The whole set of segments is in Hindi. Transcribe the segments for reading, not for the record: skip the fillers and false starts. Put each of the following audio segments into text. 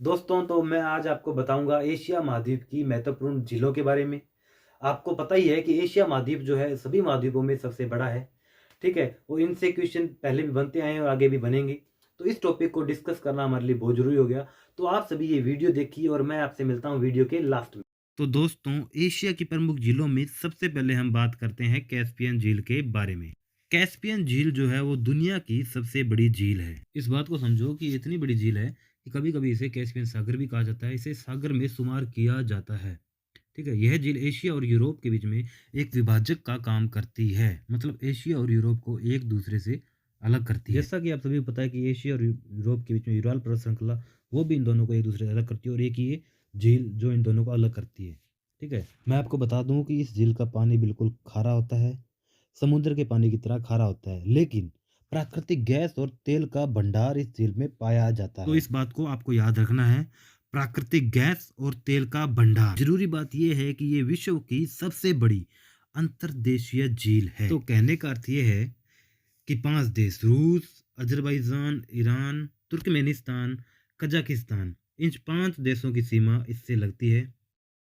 दोस्तों, तो मैं आज आपको बताऊंगा एशिया महाद्वीप की महत्वपूर्ण झीलों के बारे में। आपको पता ही है कि एशिया महाद्वीप जो है सभी महाद्वीपों में सबसे बड़ा है। ठीक है, वो इनसे क्वेश्चन पहले भी बनते आए हैं और आगे भी बनेंगे। तो इस टॉपिक को डिस्कस करना हमारे लिए बहुत जरूरी हो गया। तो आप सभी ये वीडियो देखिए और मैं आपसे मिलता हूँ वीडियो के लास्ट में। तो दोस्तों, एशिया की प्रमुख झीलों में सबसे पहले हम बात करते हैं कैस्पियन झील के बारे में। कैस्पियन झील जो है वो दुनिया की सबसे बड़ी झील है। इस बात को समझो कि इतनी बड़ी झील है कि कभी कभी इसे कैस्पियन सागर भी कहा जाता है। इसे सागर में शुमार किया जाता है। ठीक है, यह झील एशिया और यूरोप के बीच में एक विभाजक का काम करती है। मतलब एशिया और यूरोप को एक दूसरे से अलग करती है। जैसा कि आप सभी को पता है कि एशिया और यूरोप के बीच में यूराल पर्वत श्रृंखला, वो भी इन दोनों को एक दूसरे से अलग करती है, और एक ये झील जो इन दोनों को अलग करती है। ठीक है, मैं आपको बता दूं कि इस झील का पानी बिल्कुल खारा होता है, समुद्र के पानी की तरह खारा होता है, लेकिन प्राकृतिक गैस और तेल का भंडार इस झील में पाया जाता है। तो इस बात को आपको याद रखना है, प्राकृतिक गैस और तेल का भंडार। जरूरी बात यह है कि ये विश्व की सबसे बड़ी अंतर्देशीय झील है। तो कहने का अर्थ ये है कि 5 देश, रूस, अजरबैजान, ईरान, तुर्कमेनिस्तान, कजाकिस्तान, इन 5 देशों की सीमा इससे लगती है।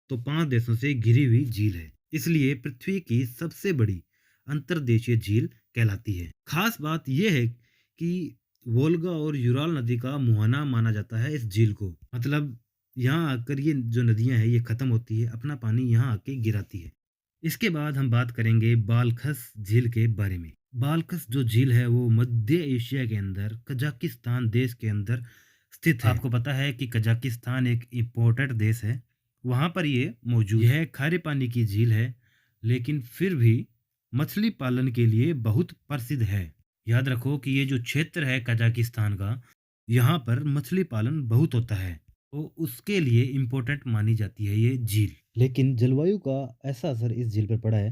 तो 5 देशों से घिरी हुई झील है, इसलिए पृथ्वी की सबसे बड़ी अंतर्देशीय झील कहलाती है। खास बात यह है कि वोल्गा और यूराल नदी का मुहाना माना जाता है इस झील को। मतलब यहाँ आकर ये जो नदियां हैं ये खत्म होती है, अपना पानी यहाँ आके गिराती है। इसके बाद हम बात करेंगे बालखस झील के बारे में। बालखस जो झील है वो मध्य एशिया के अंदर कजाकिस्तान देश के अंदर स्थित है। आपको पता है कि कजाकिस्तान एक इम्पोर्टेंट देश है, वहाँ पर ये मौजूद। यह खारे पानी की झील है, लेकिन फिर भी मछली पालन के लिए बहुत प्रसिद्ध है। याद रखो कि ये जो क्षेत्र है कजाकिस्तान का, यहाँ पर मछली पालन बहुत होता है, तो उसके लिए इम्पोर्टेंट मानी जाती है ये झील। लेकिन जलवायु का ऐसा असर इस झील पर पड़ा है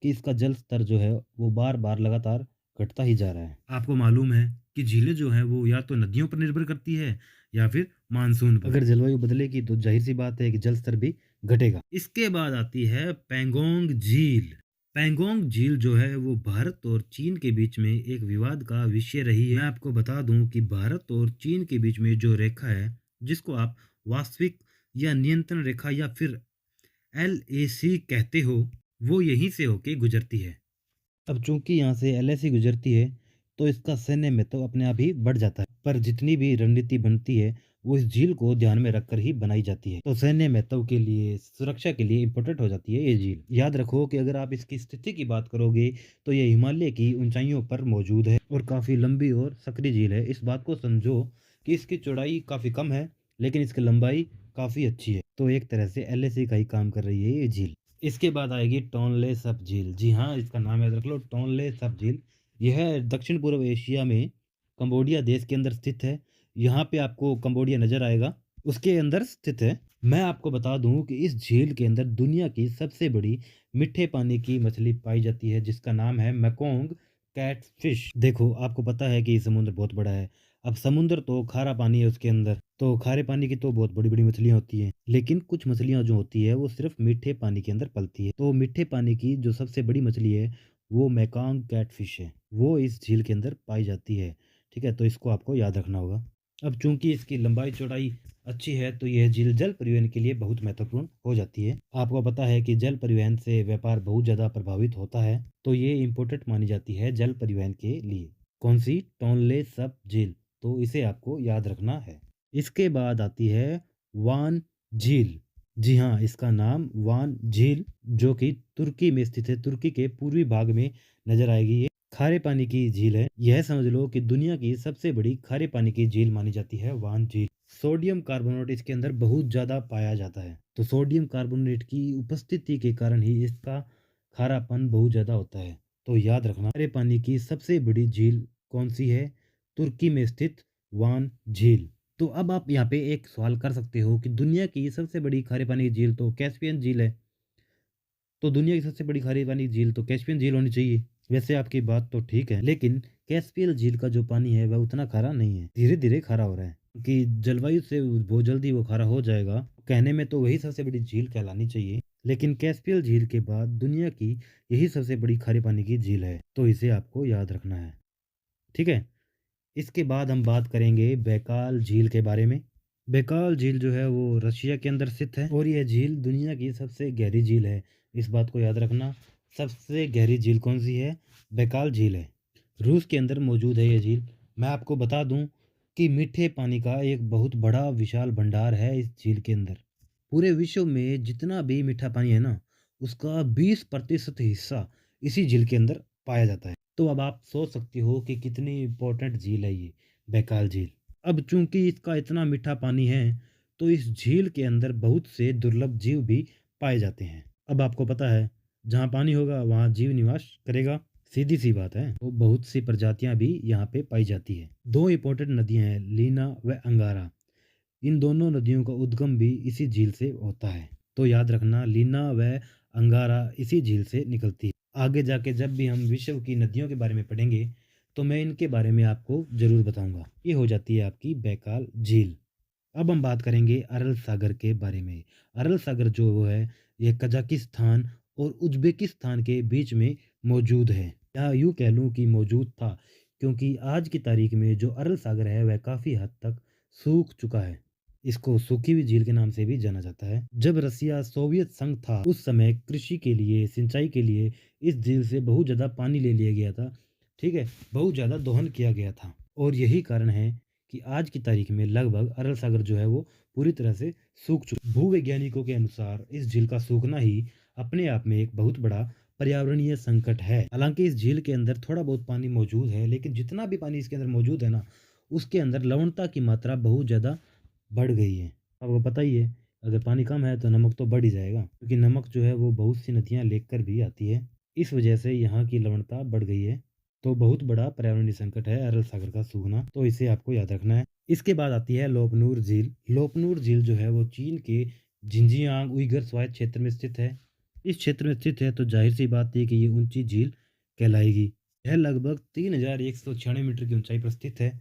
कि इसका जल स्तर जो है वो बार बार लगातार घटता ही जा रहा है। आपको मालूम है कि झीलें जो है वो या तो नदियों पर निर्भर करती है या फिर मानसून पर। अगर जलवायु बदलेगी तो जाहिर सी बात है कि जल स्तर भी घटेगा। इसके बाद आती है पैंगोंग झील। पैंगोंग झील जो है वो भारत और चीन के बीच में एक विवाद का विषय रही है। मैं आपको बता दूं कि भारत और चीन के बीच में जो रेखा है, जिसको आप वास्तविक या नियंत्रण रेखा या फिर LAC कहते हो, वो यहीं से होके गुजरती है। अब चूंकि यहाँ से LAC गुजरती है, तो इसका सैन्य महत्व अपने आप ही बढ़ जाता है। पर जितनी भी रणनीति बनती है वो इस झील को ध्यान में रखकर ही बनाई जाती है। तो सैन्य महत्व के लिए, सुरक्षा के लिए इम्पोर्टेंट हो जाती है ये झील। याद रखो कि अगर आप इसकी स्थिति की बात करोगे तो ये हिमालय की ऊंचाइयों पर मौजूद है और काफ़ी लंबी और सक्रिय झील है। इस बात को समझो कि इसकी चौड़ाई काफ़ी कम है, लेकिन इसकी लंबाई काफ़ी अच्छी है। तो एक तरह से LAC का ही काम कर रही है ये झील। इसके बाद आएगी टोनले सप झील। जी हाँ, इसका नाम याद रख लो, टोनले सप झील। यह दक्षिण पूर्व एशिया में कंबोडिया देश के अंदर स्थित है। यहाँ पे आपको कंबोडिया नजर आएगा, उसके अंदर स्थित है। मैं आपको बता दूं कि इस झील के अंदर दुनिया की सबसे बड़ी मीठे पानी की मछली पाई जाती है, जिसका नाम है मैकोंग कैटफिश। देखो, आपको पता है कि समुद्र बहुत बड़ा है। अब समुद्र तो खारा पानी है, उसके अंदर तो खारे पानी की तो बहुत बड़ी बड़ी मछलियां होती हैं, लेकिन कुछ मछलियां जो होती है वो सिर्फ मीठे पानी के अंदर पलती है। तो मीठे पानी की जो सबसे बड़ी मछली है वो मैकोंग कैटफिश है, वो इस झील के अंदर पाई जाती है। ठीक है, तो इसको आपको याद रखना होगा। अब चूंकि इसकी लंबाई चौड़ाई अच्छी है, तो यह झील जल परिवहन के लिए बहुत महत्वपूर्ण हो जाती है। आपको पता है कि जल परिवहन से व्यापार बहुत ज़्यादा प्रभावित होता है, तो ये इम्पोर्टेंट मानी जाती है जल परिवहन के लिए। कौन सी? टोनले सप झील। तो इसे आपको याद रखना है। इसके बाद आती है वान झील। जी हाँ, इसका नाम वान झील, जो कि तुर्की में स्थित है। तुर्की के पूर्वी भाग में नजर आएगी। ये खारे पानी की झील है। यह समझ लो कि दुनिया की सबसे बड़ी खारे पानी की झील मानी जाती है वान झील। सोडियम कार्बोनेट इसके अंदर बहुत ज़्यादा पाया जाता है, तो सोडियम कार्बोनेट की उपस्थिति के कारण ही इसका खारापन बहुत ज़्यादा होता है। तो याद रखना, खारे पानी की सबसे बड़ी झील कौन सी है? तुर्की में स्थित वान झील। तो अब आप यहाँ पे एक सवाल कर सकते हो कि दुनिया की सबसे बड़ी खारे पानी की झील तो कैस्पियन झील है, तो दुनिया की सबसे बड़ी खारे पानी की झील तो कैस्पियन झील होनी चाहिए। वैसे आपकी बात तो ठीक है, लेकिन कैस्पियन झील का जो पानी है वह उतना खारा नहीं है, धीरे धीरे खारा हो रहा है कि जलवायु से बहुत जल्दी वो खारा हो जाएगा। कहने में तो वही सबसे बड़ी झील कहलानी चाहिए, लेकिन कैस्पियन झील के बाद दुनिया की यही सबसे बड़ी खारे पानी की झील है, तो इसे आपको याद रखना है। ठीक है, इसके बाद हम बात करेंगे बैकाल झील के बारे में। बैकाल झील जो है वो रशिया के अंदर स्थित है और यह झील दुनिया की सबसे गहरी झील है। इस बात को याद रखना, सबसे गहरी झील कौन सी है? बैकाल झील है। रूस के अंदर मौजूद है ये झील। मैं आपको बता दूं कि मीठे पानी का एक बहुत बड़ा विशाल भंडार है इस झील के अंदर। पूरे विश्व में जितना भी मीठा पानी है ना, उसका 20% हिस्सा इसी झील के अंदर पाया जाता है। तो अब आप सोच सकते हो कि कितनी इम्पोर्टेंट झील है ये बैकाल झील। अब चूंकि इसका इतना मीठा पानी है, तो इस झील के अंदर बहुत से दुर्लभ जीव भी पाए जाते हैं। अब आपको पता है, जहाँ पानी होगा वहाँ जीव निवास करेगा, सीधी सी बात है। तो बहुत सी प्रजातियां भी यहाँ पे पाई जाती है। दो इंपॉर्टेंट नदियां हैं, लीना व अंगारा। इन दोनों नदियों का उद्गम भी इसी झील से होता है। तो याद रखना, लीना व अंगारा इसी झील से निकलती है। आगे जाके जब भी हम विश्व की नदियों के बारे में पढ़ेंगे, तो मैं इनके बारे में आपको ज़रूर बताऊंगा। ये हो जाती है आपकी बैकाल झील। अब हम बात करेंगे अरल सागर के बारे में। अरल सागर जो वो है, ये कजाकिस्तान और उज्बेकिस्तान के बीच में मौजूद है, या यूँ कह लूँ कि मौजूद था, क्योंकि आज की तारीख में जो अरल सागर है वह काफ़ी हद तक सूख चुका है। इसको सूखी हुई झील के नाम से भी जाना जाता है। जब रसिया सोवियत संघ था, उस समय कृषि के लिए, सिंचाई के लिए इस झील से बहुत ज़्यादा पानी ले लिया गया था। ठीक है, बहुत ज़्यादा दोहन किया गया था और यही कारण है कि आज की तारीख में लगभग अरल सागर जो है वो पूरी तरह से सूख चुका। भूवैज्ञानिकों के अनुसार इस झील का सूखना ही अपने आप में एक बहुत बड़ा पर्यावरणीय संकट है। हालांकि इस झील के अंदर थोड़ा बहुत पानी मौजूद है, लेकिन जितना भी पानी इसके अंदर मौजूद है ना, उसके अंदर लवणता की मात्रा बहुत ज़्यादा बढ़ गई है। आपको पता ही है, अगर पानी कम है तो नमक तो बढ़ ही जाएगा, क्योंकि नमक जो है वो बहुत सी नदियाँ लेकर भी आती है। इस वजह से यहाँ की लवणता बढ़ गई है। तो बहुत बड़ा पर्यावरणीय संकट है अरल सागर का सूखना, तो इसे आपको याद रखना है। इसके बाद आती है लोपनूर झील। लोपनूर झील जो है वो चीन के जिंजियांग उइगर स्वायत्त क्षेत्र में स्थित है। इस क्षेत्र में स्थित है तो जाहिर सी बात है कि ये ऊंची झील कहलाएगी। यह लगभग 3196 मीटर की ऊंचाई पर स्थित है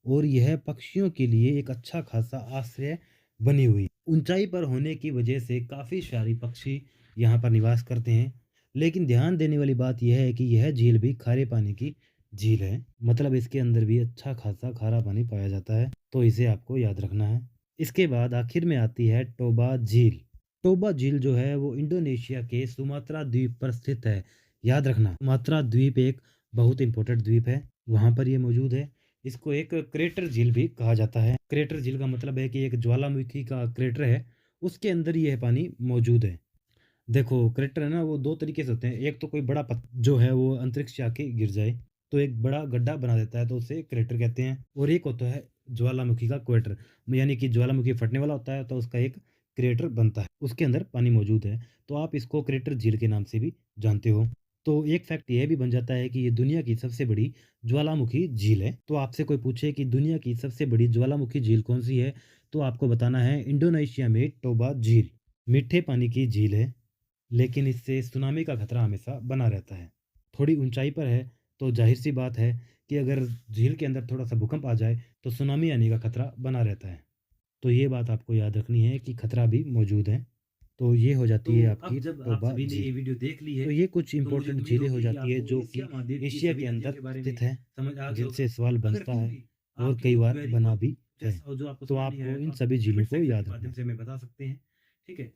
और यह पक्षियों के लिए एक अच्छा खासा आश्रय बनी हुई। ऊंचाई पर होने की वजह से काफ़ी सारे पक्षी यहाँ पर निवास करते हैं। लेकिन ध्यान देने वाली बात यह है कि यह झील भी खारे पानी की झील है, मतलब इसके अंदर भी अच्छा खासा खारा पानी पाया जाता है, तो इसे आपको याद रखना है। इसके बाद आखिर में आती है टोबा झील। टोबा झील जो है वो इंडोनेशिया के सुमात्रा द्वीप पर स्थित है। याद रखना, सुमात्रा द्वीप एक बहुत इंपॉर्टेंट द्वीप है, वहाँ पर ये मौजूद है। इसको एक क्रेटर झील भी कहा जाता है। क्रेटर झील का मतलब है कि एक ज्वालामुखी का क्रेटर है, उसके अंदर यह पानी मौजूद है। देखो, क्रेटर है ना, वो दो तरीके से होते हैं। एक तो कोई बड़ा जो है वो अंतरिक्ष से आके गिर जाए तो एक बड़ा गड्ढा बना देता है, तो उसे क्रेटर कहते हैं। और एक होता है ज्वालामुखी का क्वेटर, यानी कि ज्वालामुखी फटने वाला होता है तो उसका एक क्रेटर बनता है, उसके अंदर पानी मौजूद है, तो आप इसको क्रेटर झील के नाम से भी जानते हो। तो एक फैक्ट यह भी बन जाता है कि ये दुनिया की सबसे बड़ी ज्वालामुखी झील है। तो आपसे कोई पूछे कि दुनिया की सबसे बड़ी ज्वालामुखी झील कौन सी है, तो आपको बताना है इंडोनेशिया में टोबा झील। मीठे पानी की झील है, लेकिन इससे सुनामी का खतरा हमेशा बना रहता है। थोड़ी ऊंचाई पर है, तो जाहिर सी बात है कि अगर झील के अंदर थोड़ा सा भूकंप आ जाए तो सुनामी आने का खतरा बना रहता है। तो ये बात आपको याद रखनी है कि खतरा भी मौजूद है। तो ये हो जाती है आपकी टोबा झील। वीडियो देख ली है, तो ये कुछ इंपॉर्टेंट झीलें हो जाती है जो कि एशिया के अंदर स्थित है, जिनसे सवाल बनता है और कई बार बना भी है। तो आपको इन सभी झीलों को याद रखना है। मैं बता सकते हैं, ठीक है।